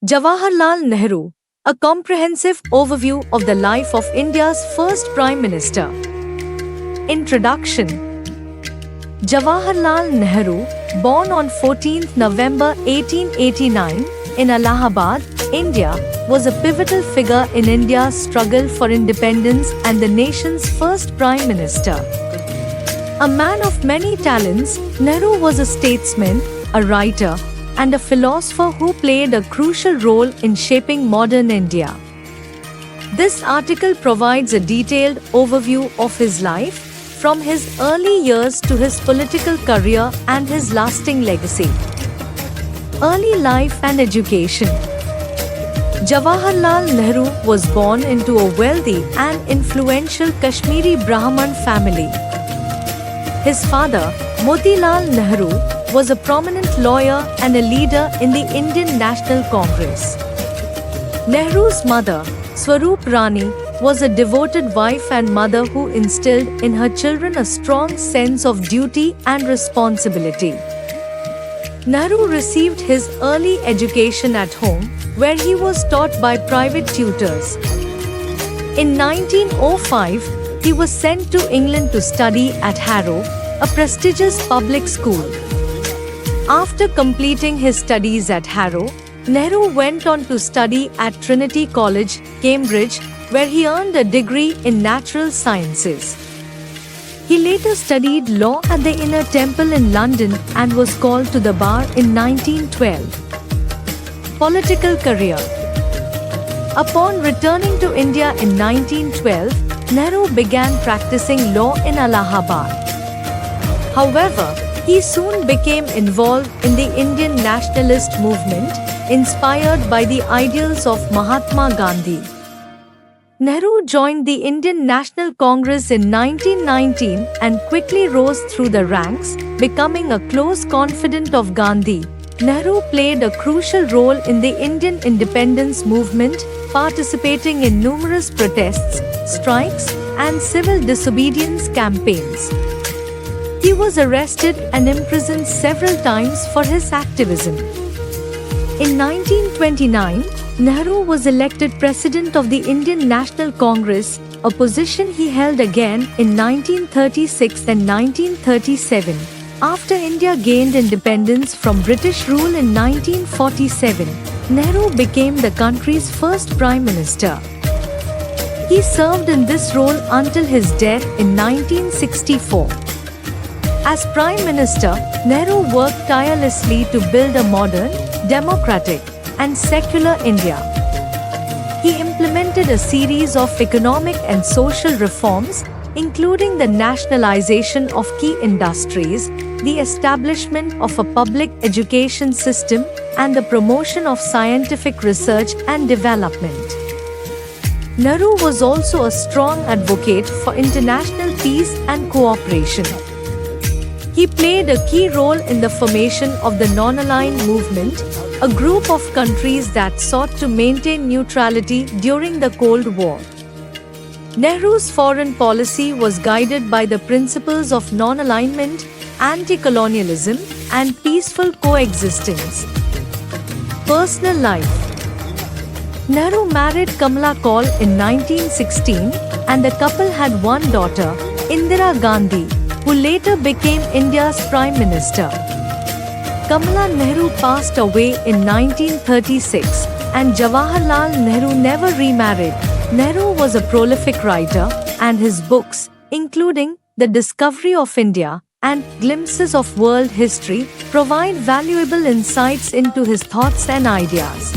Jawaharlal Nehru, a comprehensive overview of the life of India's first Prime Minister. Introduction. Jawaharlal Nehru, born on 14 November 1889 in Allahabad, India, was a pivotal figure in India's struggle for independence and the nation's first Prime Minister. A man of many talents, Nehru was a statesman, a writer, and a philosopher who played a crucial role in shaping modern India. This article provides a detailed overview of his life, from his early years to his political career and his lasting legacy. Early life and education. Jawaharlal Nehru was born into a wealthy and influential Kashmiri Brahman family. His father, Motilal Nehru, was a prominent lawyer and a leader in the Indian National Congress. Nehru's mother, Swaroop Rani, was a devoted wife and mother who instilled in her children a strong sense of duty and responsibility. Nehru received his early education at home, where he was taught by private tutors. In 1905, he was sent to England to study at Harrow, a prestigious public school. After completing his studies at Harrow, Nehru went on to study at Trinity College, Cambridge, where he earned a degree in natural sciences. He later studied law at the Inner Temple in London and was called to the bar in 1912. Political career. Upon returning to India in 1912, Nehru began practicing law in Allahabad. However, he soon became involved in the Indian nationalist movement, inspired by the ideals of Mahatma Gandhi. Nehru joined the Indian National Congress in 1919 and quickly rose through the ranks, becoming a close confidant of Gandhi. Nehru played a crucial role in the Indian independence movement, participating in numerous protests, strikes, and civil disobedience campaigns. He was arrested and imprisoned several times for his activism. In 1929, Nehru was elected President of the Indian National Congress, a position he held again in 1936 and 1937. After India gained independence from British rule in 1947, Nehru became the country's first Prime Minister. He served in this role until his death in 1964. As Prime Minister, Nehru worked tirelessly to build a modern, democratic, and secular India. He implemented a series of economic and social reforms, including the nationalization of key industries, the establishment of a public education system, and the promotion of scientific research and development. Nehru was also a strong advocate for international peace and cooperation. He played a key role in the formation of the Non-Aligned Movement, a group of countries that sought to maintain neutrality during the Cold War. Nehru's foreign policy was guided by the principles of non-alignment, anti-colonialism, and peaceful coexistence. Personal life. Nehru married Kamala Kaul in 1916, and the couple had one daughter, Indira Gandhi, who later became India's Prime Minister. Kamala Nehru passed away in 1936, and Jawaharlal Nehru never remarried. Nehru was a prolific writer, and his books, including The Discovery of India and Glimpses of World History, provide valuable insights into his thoughts and ideas.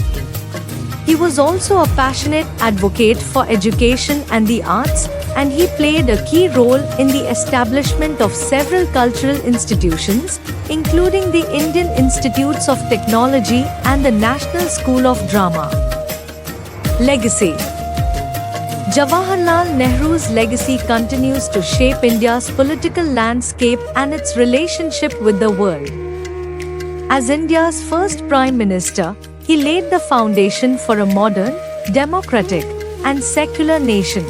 He was also a passionate advocate for education and the arts, and he played a key role in the establishment of several cultural institutions, including the Indian Institutes of Technology and the National School of Drama. Legacy. Jawaharlal Nehru's legacy continues to shape India's political landscape and its relationship with the world. As India's first Prime Minister, he laid the foundation for a modern, democratic, and secular nation.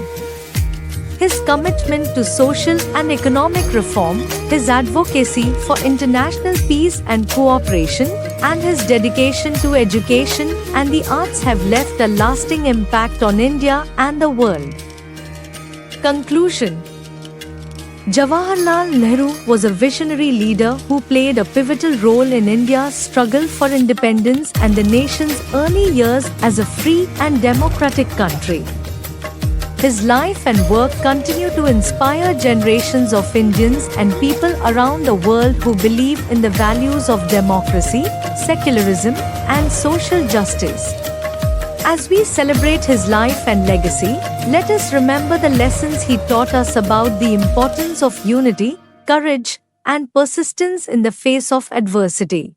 His commitment to social and economic reform, his advocacy for international peace and cooperation, and his dedication to education and the arts have left a lasting impact on India and the world. Conclusion. Jawaharlal Nehru was a visionary leader who played a pivotal role in India's struggle for independence and the nation's early years as a free and democratic country. His life and work continue to inspire generations of Indians and people around the world who believe in the values of democracy, secularism, and social justice. As we celebrate his life and legacy, let us remember the lessons he taught us about the importance of unity, courage, and persistence in the face of adversity.